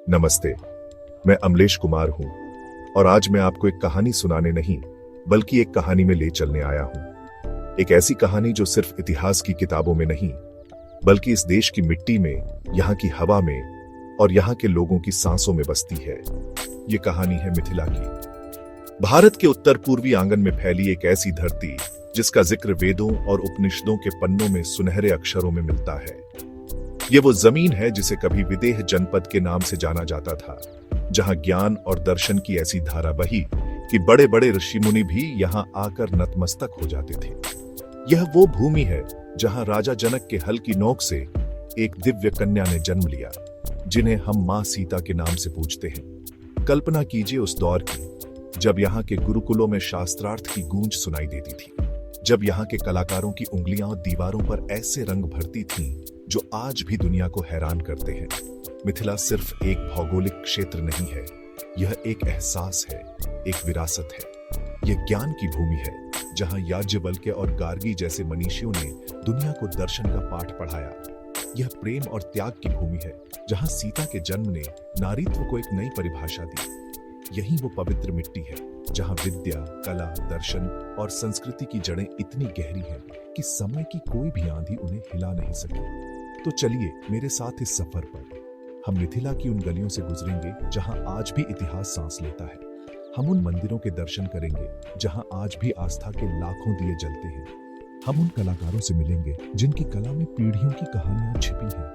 नमस्ते, मैं अमलेश कुमार हूं और आज मैं आपको एक कहानी सुनाने नहीं बल्कि एक कहानी में ले चलने आया हूं। एक ऐसी कहानी जो सिर्फ इतिहास की किताबों में नहीं बल्कि इस देश की मिट्टी में, यहाँ की हवा में और यहाँ के लोगों की सांसों में बसती है। ये कहानी है मिथिला की। भारत के उत्तर पूर्वी आंगन में फैली एक ऐसी धरती जिसका जिक्र वेदों और उपनिषदों के पन्नों में सुनहरे अक्षरों में मिलता है। ये वो जमीन है जिसे कभी विदेह जनपद के नाम से जाना जाता था, जहां ज्ञान और दर्शन की ऐसी धारा बही कि बड़े बड़े ऋषि मुनि भी यहां आकर नतमस्तक हो जाते थे। यह वो भूमि है जहां राजा जनक के हल की नोक से एक दिव्य कन्या ने जन्म लिया, जिन्हें हम मां सीता के नाम से पूजते हैं। कल्पना कीजिए उस दौर की जब यहाँ के गुरुकुलों में शास्त्रार्थ की गूंज सुनाई देती थी, जब यहाँ के कलाकारों की उंगलियां दीवारों पर ऐसे रंग भरती थीं जो आज भी दुनिया को हैरान करते हैं। मिथिला सिर्फ एक भौगोलिक क्षेत्र नहीं है, यह एक एहसास है, एक विरासत है। यह ज्ञान की भूमि है जहां याज्ञवल्क्य और गार्गी जैसे मनीषियों ने दुनिया को दर्शन का पाठ पढ़ाया। यह प्रेम और त्याग की भूमि है जहां सीता के जन्म ने नारीत्व को एक नई परिभाषा दी। यही वो पवित्र मिट्टी है जहां विद्या, कला, दर्शन और संस्कृति की जड़ें इतनी गहरी हैं कि समय की कोई भी आंधी उन्हें हिला नहीं सके। तो चलिए मेरे साथ इस सफर पर हम मिथिला की उन गलियों से गुजरेंगे जहां आज भी इतिहास सांस लेता है। हम उन मंदिरों के दर्शन करेंगे जहां आज भी आस्था के लाखों दिए जलते हैं। हम उन कलाकारों से मिलेंगे जिनकी कला में पीढ़ियों की कहानियां छिपी हैं।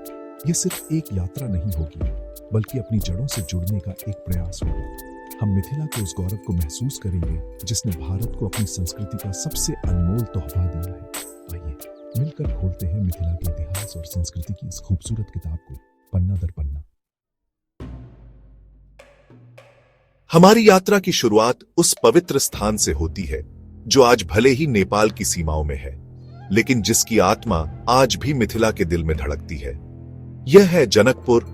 ये सिर्फ एक यात्रा नहीं होगी बल्कि अपनी जड़ों से जुड़ने का एक प्रयास होगा। हम मिथिला के उस गौरव को महसूस करेंगे जिसने भारत को अपनी संस्कृति का सबसे अनमोल तोहफा दिया है। आइए मिलकर खोलते हैं मिथिला के इतिहास और संस्कृति की इस खूबसूरत किताब को पन्ना दर पन्ना। हमारी यात्रा की शुरुआत उस पवित्र स्थान से होती है जो आज भले ही नेपाल की सीमाओं में है, लेकिन जिसकी आत्मा आज भी मिथिला के दिल में धड़कती है। यह है जनकपुर,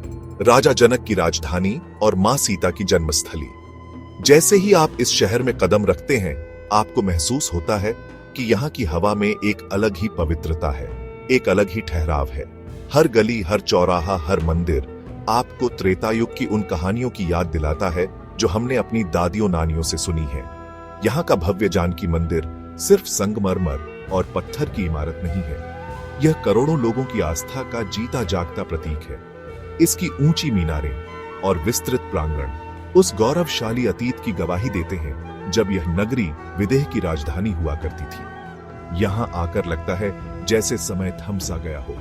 राजा जनक की राजधानी और मां सीता की जन्मस्थली। जैसे ही आप इस शहर में कदम रखते हैं, आपको महसूस होता है कि यहाँ की हवा में एक अलग ही पवित्रता है, एक अलग ही ठहराव है। हर गली, हर चौराहा, हर मंदिर आपको त्रेता युग की उन कहानियों की याद दिलाता है जो हमने अपनी दादियों नानियों से सुनी है। यहाँ का भव्य जानकी मंदिर सिर्फ संगमरमर और पत्थर की इमारत नहीं है, यह करोड़ों लोगों की आस्था का जीता जागता प्रतीक है। इसकी ऊंची मीनारें और विस्तृत प्रांगण उस गौरवशाली अतीत की गवाही देते हैं जब यह नगरी विदेह की राजधानी हुआ करती थी। यहां आकर लगता है जैसे समय थम सा गया हो।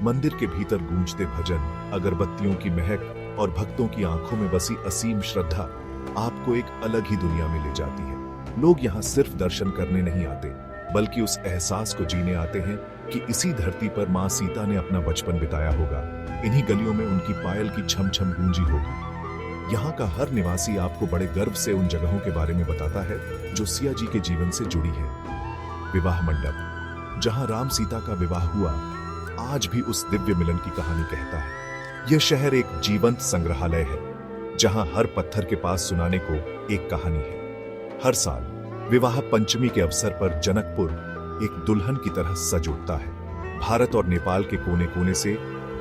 मंदिर के भीतर गूंजते भजन, अगरबत्तियों की महक और भक्तों की आंखों में बसी असीम श्रद्धा आपको एक अलग ही दुनिया में ले जाती है। लोग यहाँ सिर्फ दर्शन करने नहीं आते बल्कि उस एहसास को जीने आते हैं कि इसी धरती पर मां सीता ने अपना बचपन बिताया होगा। इन्हीं गलियों में उनकी पायल की छम छम गूंजी होगी। यहाँ का हर निवासी आपको बड़े गर्व से उन जगहों के बारे में बताता है जो सिया जी के जीवन से जुड़ी है। विवाह मंडप, जहाँ राम सीता का विवाह हुआ, आज भी उस दिव्य मिलन की कहानी कहता है। यह शहर एक जीवंत संग्रहालय है जहाँ हर पत्थर के पास सुनाने को एक कहानी है। हर साल विवाह पंचमी के अवसर पर जनकपुर एक दुल्हन की तरह सज उठता है। भारत और नेपाल के कोने कोने से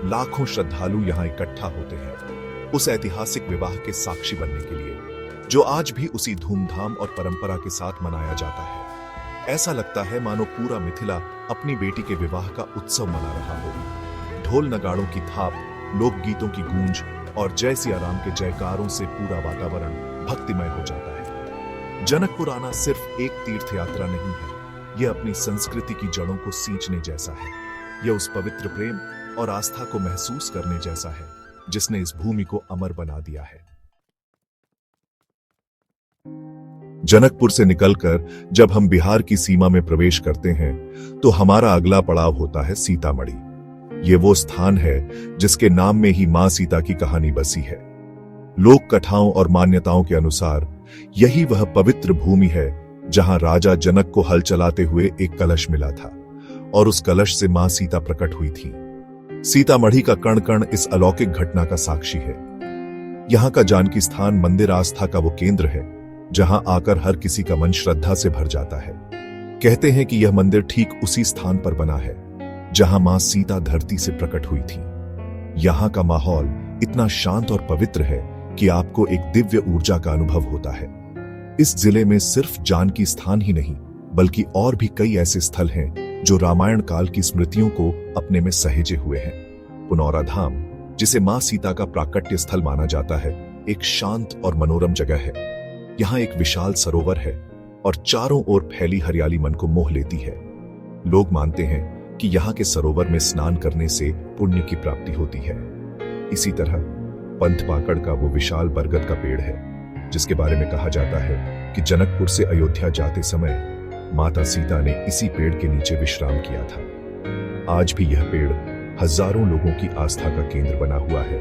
लाखों श्रद्धालु यहाँ इकट्ठा होते हैं उस ऐतिहासिक विवाह के साक्षी बनने के लिए, जो आज भी उसी धूमधाम और परंपरा के साथ मनाया जाता है। ऐसा लगता है मानो पूरा मिथिला अपनी बेटी के विवाह का उत्सव मना रहा हो। ढोल नगाड़ों की थाप, लोकगीतों की गूंज और जय सिया राम के जयकारों से पूरा वातावरण भक्तिमय हो जाता है। जनकपुर आना सिर्फ एक तीर्थ यात्रा नहीं है, यह अपनी संस्कृति की जड़ों को सींचने जैसा है। यह उस पवित्र प्रेम और आस्था को महसूस करने जैसा है जिसने इस भूमि को अमर बना दिया है। जनकपुर से निकलकर जब हम बिहार की सीमा में प्रवेश करते हैं तो हमारा अगला पड़ाव होता है सीतामढ़ी। ये वो स्थान है जिसके नाम में ही मां सीता की कहानी बसी है। लोक कथाओं और मान्यताओं के अनुसार यही वह पवित्र भूमि है जहां राजा जनक को हल चलाते हुए एक कलश मिला था और उस कलश से मां सीता प्रकट हुई थी। सीतामढ़ी का कण कण इस अलौकिक घटना का साक्षी है। यहाँ का जानकी स्थान मंदिर आस्था का वो केंद्र है जहां आकर हर किसी का मन श्रद्धा से भर जाता है। कहते हैं कि यह मंदिर ठीक उसी स्थान पर बना है जहां मां सीता धरती से प्रकट हुई थी। यहाँ का माहौल इतना शांत और पवित्र है कि आपको एक दिव्य ऊर्जा का अनुभव होता है। इस जिले में सिर्फ जानकी स्थान ही नहीं, बल्कि और भी कई ऐसे स्थल हैं जो रामायण काल की स्मृतियों को अपने में सहेजे हुए हैं। पुनौरा धाम, जिसे मां सीता का प्राकट्य स्थल माना जाता है, एक शांत और मनोरम जगह है। यहाँ एक विशाल सरोवर है और चारों ओर फैली हरियाली मन को मोह लेती है। लोग मानते हैं कि यहाँ के सरोवर में स्नान करने से पुण्य की प्राप्ति होती है। इसी तरह पंथपाकड़ का वो विशाल बरगद का पेड़ है, जिसके बारे में कहा जाता है कि जनकपुर से अयोध्या जाते समय माता सीता ने इसी पेड़ के नीचे विश्राम किया था। आज भी यह पेड़ हजारों लोगों की आस्था का केंद्र बना हुआ है,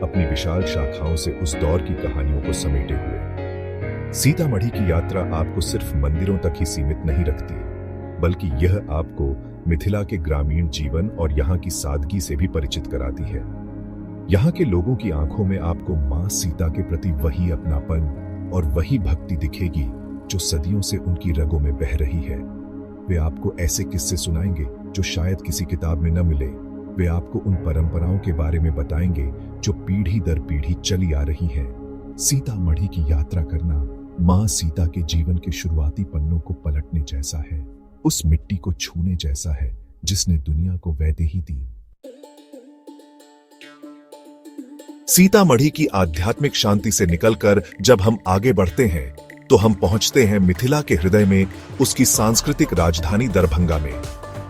अपनी विशाल शाखाओं से उस दौर की कहानियों को समेटे हुए। सीतामढ़ी की यात्रा आपको सिर्फ मंदिरों तक ही सीमित नहीं रखती, बल्कि यह आपको मिथिला के ग्रामीण जीवन और यहाँ की सादगी से भी परिचित कराती है। यहाँ के लोगों की आंखों में आपको मां सीता के प्रति वही अपनापन और वही भक्ति दिखेगी जो सदियों से उनकी रगों में बह रही है। वे आपको ऐसे किस्से सुनाएंगे जो शायद किसी किताब में न मिले। वे आपको उन परंपराओं के बारे में बताएंगे जो पीढ़ी दर पीढ़ी चली आ रही हैं। सीतामढ़ी की यात्रा करना मां सीता के जीवन के शुरुआती पन्नों को पलटने जैसा है, उस मिट्टी को छूने जैसा है जिसने दुनिया को वैदेही दी। सीतामढ़ी की आध्यात्मिक शांति से निकलकर जब हम आगे बढ़ते हैं तो हम पहुंचते हैं मिथिला के हृदय में, उसकी सांस्कृतिक राजधानी दरभंगा में।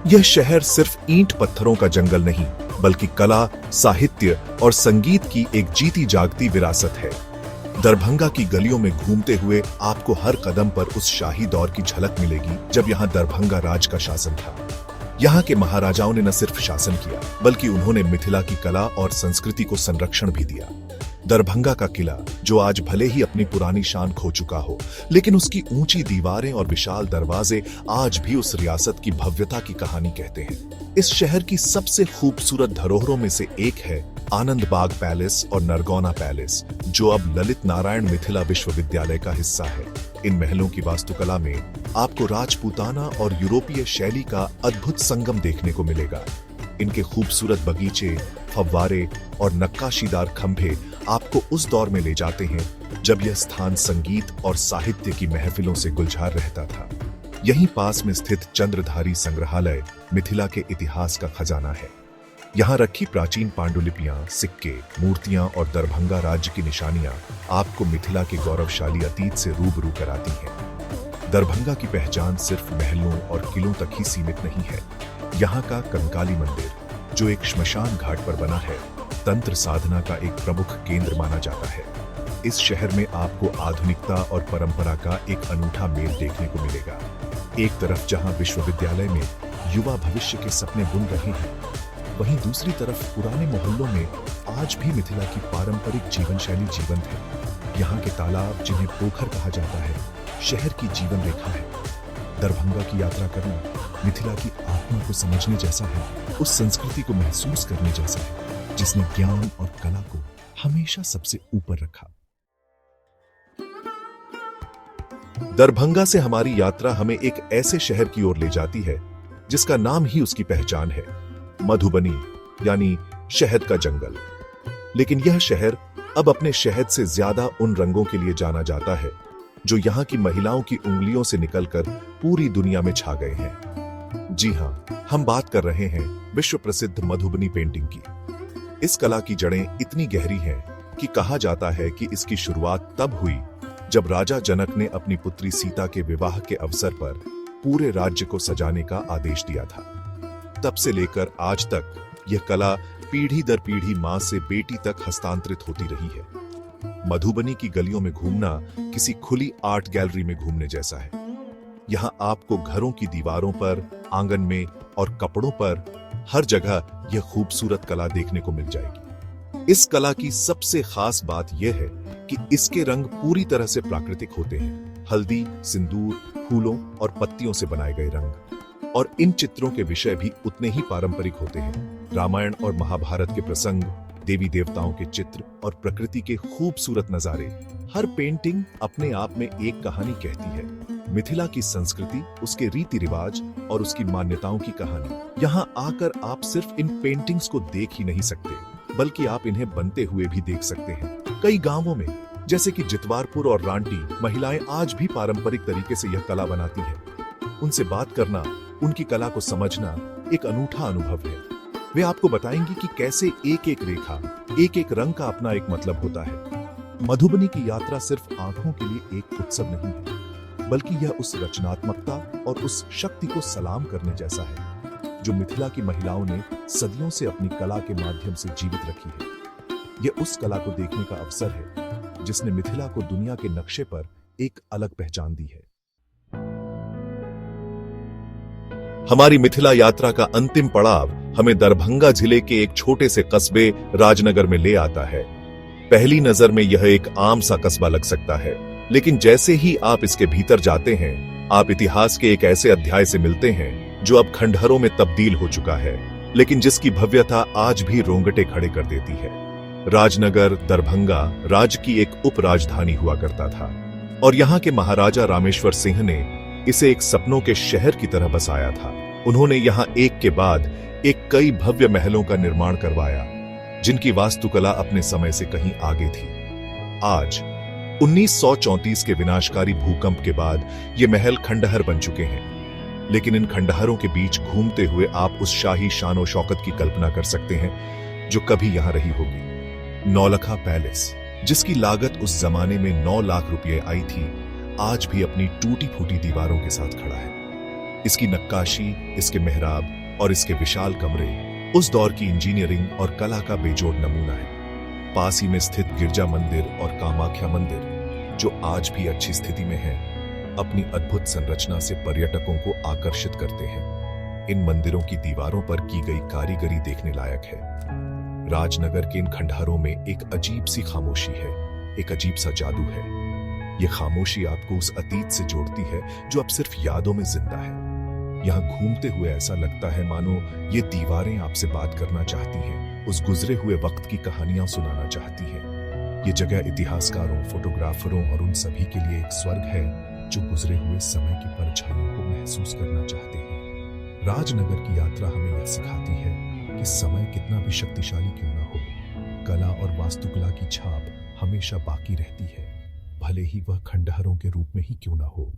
यह शहर सिर्फ ईंट पत्थरों का जंगल नहीं, बल्कि कला, साहित्य और संगीत की एक जीती जागती विरासत है। दरभंगा की गलियों में घूमते हुए आपको हर कदम पर उस शाही दौर की झलक मिलेगी जब यहाँ दरभंगा राज का शासन था। यहाँ के महाराजाओं ने न सिर्फ शासन किया, बल्कि उन्होंने मिथिला की कला और संस्कृति को संरक्षण भी दिया। दरभंगा का किला, जो आज भले ही अपनी पुरानी शान खो चुका हो, लेकिन उसकी ऊंची दीवारें और विशाल दरवाजे आज भी उस रियासत की भव्यता की कहानी कहते हैं। इस शहर की सबसे खूबसूरत धरोहरों में से एक है आनंद बाग पैलेस और नरगौना पैलेस, जो अब ललित नारायण मिथिला विश्वविद्यालय का हिस्सा है। इन महलों की वास्तुकला में आपको राजपूताना और यूरोपीय शैली का अद्भुत संगम देखने को मिलेगा। इनके खूबसूरत बगीचे, फव्वारे और नक्काशीदार खंभे आपको उस दौर में ले जाते हैं जब यह स्थान संगीत और साहित्य की महफिलों से गुलजार रहता था। यहीं पास में स्थित चंद्रधारी संग्रहालय मिथिला के इतिहास का खजाना है। यहाँ रखी प्राचीन पांडुलिपियां, सिक्के, मूर्तियां और दरभंगा राज्य की निशानियां आपको मिथिला के गौरवशाली अतीत से रूबरू कराती हैं। दरभंगा की पहचान सिर्फ महलों और किलों तक ही सीमित नहीं है। यहाँ का कंकाली मंदिर, जो एक श्मशान घाट पर बना है, तंत्र साधना का एक प्रमुख केंद्र माना जाता है। इस शहर में आपको आधुनिकता और परंपरा का एक अनूठा मेल देखने को मिलेगा। एक तरफ जहां विश्वविद्यालय में युवा भविष्य के सपने बुन रहे हैं, वहीं दूसरी तरफ पुराने मोहल्लों में आज भी मिथिला की पारंपरिक जीवन शैली जीवंत है। यहाँ के तालाब, जिन्हें पोखर कहा जाता है, शहर की जीवन रेखा है। दरभंगा की यात्रा करना मिथिला की आत्मा को समझने जैसा है, उस संस्कृति को महसूस करने जैसा है जिसने ज्ञान और कला को हमेशा सबसे ऊपर रखा। दरभंगा से हमारी यात्रा हमें एक ऐसे शहर की ओर ले जाती है जिसका नाम ही उसकी पहचान है, मधुबनी, यानी शहद का जंगल। लेकिन यह शहर अब अपने शहद से ज्यादा उन रंगों के लिए जाना जाता है जो यहाँ की महिलाओं की उंगलियों से निकलकर पूरी दुनिया में छा गए हैं। जी हां, हम बात कर रहे हैं विश्व प्रसिद्ध मधुबनी पेंटिंग की। इस कला की जड़ें इतनी गहरी हैं कि कहा जाता है कि इसकी शुरुआत तब हुई जब राजा जनक ने अपनी पुत्री सीता के विवाह के अवसर पर पूरे राज्य को सजाने का आदेश दिया था। तब से लेकर आज तक यह कला पीढ़ी दर पीढ़ी मां से बेटी तक हस्तांतरित होती रही है। मधुबनी की गलियों में घूमना किसी खुली आर्ट गैलरी में घूमने जैसा है। यहाँ आपको घरों की दीवारों पर, आंगन में और कपड़ों पर हर जगह यह खूबसूरत कला देखने को मिल जाएगी। इस कला की सबसे खास बात यह है कि इसके रंग पूरी तरह से प्राकृतिक होते हैं। हल्दी, सिंदूर, फूलों और पत्तियों से बनाए गए रंग। और इन चित्रों के विषय भी उतने ही पारंपरिक होते हैं। रामायण और महाभारत के प्रसंग, देवी देवताओं के चित्र और प्रकृति के खूबसूरत नजारे। हर पेंटिंग अपने आप में एक कहानी कहती है। मिथिला की संस्कृति, उसके रीति रिवाज और उसकी मान्यताओं की कहानी। यहाँ आकर आप सिर्फ इन पेंटिंग्स को देख ही नहीं सकते, बल्कि आप इन्हें बनते हुए भी देख सकते हैं। कई गांवों में जैसे कि जितवारपुर और रांटी महिलाएं आज भी पारंपरिक तरीके से यह कला बनाती है। उनसे बात करना, उनकी कला को समझना एक अनूठा अनुभव है। वे आपको बताएंगी कि कैसे एक एक रेखा, एक एक रंग का अपना एक मतलब होता है। मधुबनी की यात्रा सिर्फ आंखों के लिए एक उत्सव नहीं है, बल्कि यह उस रचनात्मकता और उस शक्ति को सलाम करने जैसा है जो मिथिला की महिलाओं ने सदियों से अपनी कला के माध्यम से जीवित रखी है। यह उस कला को देखने का अवसर है जिसने मिथिला को दुनिया के नक्शे पर एक अलग पहचान दी है। हमारी मिथिला यात्रा का अंतिम पड़ाव हमें दरभंगा जिले के एक छोटे से कस्बे राजनगर में ले आता है। पहली नजर में यह एक आम सा कस्बा लग सकता है, लेकिन जैसे ही आप इसके भीतर जाते हैं, आप इतिहास के एक ऐसे अध्याय से मिलते हैं जो अब खंडहरों में तब्दील हो चुका है, लेकिन जिसकी भव्यता आज भी रोंगटे खड़े कर देती है। राजनगर दरभंगा राज्य की एक उप राजधानी हुआ करता था और यहाँ के महाराजा रामेश्वर सिंह ने इसे एक सपनों के शहर की तरह बसाया था। उन्होंने यहाँ एक के बाद एक कई भव्य महलों का निर्माण करवाया, जिनकी वास्तुकला अपने समय से कहीं आगे थी। आज 1934 के विनाशकारी भूकंप के बाद ये महल खंडहर बन चुके हैं, लेकिन इन खंडहरों के बीच घूमते हुए आप उस शाही शानो शौकत की कल्पना कर सकते हैं जो कभी यहां रही होगी। नौलखा पैलेस, जिसकी लागत उस जमाने में 9 लाख रुपए आई थी, आज भी अपनी टूटी फूटी दीवारों के साथ खड़ा है। इसकी नक्काशी, इसके मेहराब और इसके विशाल कमरे उस दौर की इंजीनियरिंग और कला का बेजोड़ नमूना है। पास ही में स्थित गिरजा मंदिर और कामाख्या मंदिर, जो आज भी अच्छी स्थिति में है, अपनी अद्भुत संरचना से पर्यटकों को आकर्षित करते हैं। इन मंदिरों की दीवारों पर की गई कारीगरी देखने लायक है। राजनगर के इन खंडहरों में एक अजीब सी खामोशी है, एक अजीब सा जादू है। यह खामोशी आपको उस अतीत से जोड़ती है जो अब सिर्फ यादों में जिंदा है। यहाँ घूमते हुए ऐसा लगता है मानो ये दीवारें आपसे बात करना चाहती हैं, उस गुजरे हुए वक्त की कहानियां सुनाना चाहती हैं। ये जगह इतिहासकारों, फोटोग्राफरों और उन सभी के लिए एक स्वर्ग है जो गुजरे हुए समय की परछाइयों को महसूस करना चाहते हैं। राजनगर की यात्रा हमें यह सिखाती है कि समय कितना भी शक्तिशाली क्यों ना हो, कला और वास्तुकला की छाप हमेशा बाकी रहती है, भले ही वह खंडहरों के रूप में ही क्यों ना हो।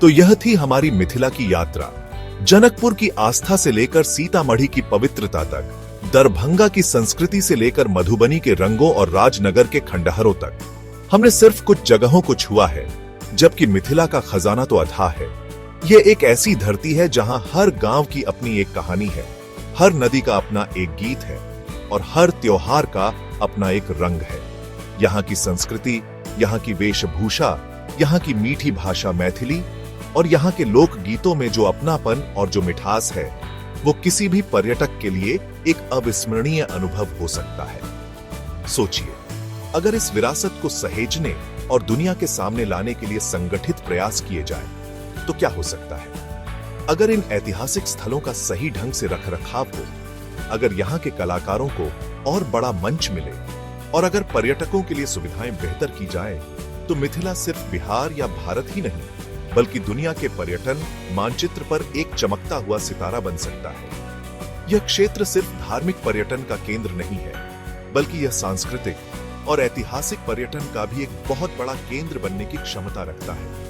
तो यह थी हमारी मिथिला की यात्रा। जनकपुर की आस्था से लेकर सीतामढ़ी की पवित्रता तक, दरभंगा की संस्कृति से लेकर मधुबनी के रंगों और राजनगर के खंडहरों तक। हमने सिर्फ कुछ जगहों को छुआ है, जबकि मिथिला का खजाना तो अथाह है। यह एक ऐसी धरती है जहां हर गांव की अपनी एक कहानी है, हर नदी का अपना एक गीत है और हर त्योहार का अपना एक रंग है। यहाँ की संस्कृति, यहाँ की वेशभूषा, यहाँ की मीठी भाषा मैथिली और यहाँ के लोक गीतों में जो अपनापन और जो मिठास है, वो किसी भी पर्यटक के लिए एक अविस्मरणीय अनुभव हो सकता है। सोचिए, अगर इस विरासत को सहेजने और दुनिया के सामने लाने के लिए संगठित प्रयास किए जाए तो क्या हो सकता है। अगर इन ऐतिहासिक स्थलों का सही ढंग से रखरखाव हो, अगर यहाँ के कलाकारों को और बड़ा मंच मिले और अगर पर्यटकों के लिए सुविधाएं बेहतर की जाए, तो मिथिला सिर्फ बिहार या भारत ही नहीं, बल्कि दुनिया के पर्यटन मानचित्र पर एक चमकता हुआ सितारा बन सकता है। यह क्षेत्र सिर्फ धार्मिक पर्यटन का केंद्र नहीं है, बल्कि यह सांस्कृतिक और ऐतिहासिक पर्यटन का भी एक बहुत बड़ा केंद्र बनने की क्षमता रखता है।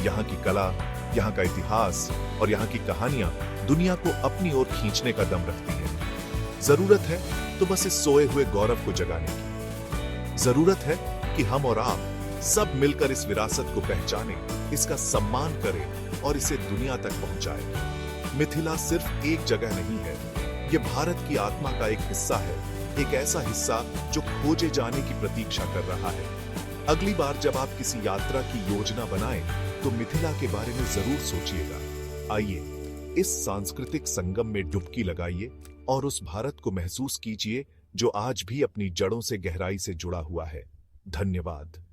यहाँ की कला, यहाँ का इतिहास और यहाँ की कहानियां दुनिया को अपनी ओर खींचने का दम रखती है। जरूरत है तो बस इस सोए हुए गौरव को जगाने की। जरूरत है कि हम और आप सब मिलकर इस विरासत को पहचानें, इसका सम्मान करें और इसे दुनिया तक पहुंचाएं। मिथिला सिर्फ एक जगह नहीं है, यह भारत की आत्मा का एक हिस्सा है, एक ऐसा हिस्सा जो खोजे जाने की प्रतीक्षा कर रहा है। अगली बार जब आप किसी यात्रा की योजना बनाएं, तो मिथिला के बारे में जरूर सोचिएगा। आइए इस सांस्कृतिक संगम में डुबकी लगाइए और उस भारत को महसूस कीजिए जो आज भी अपनी जड़ों से गहराई से जुड़ा हुआ है। धन्यवाद।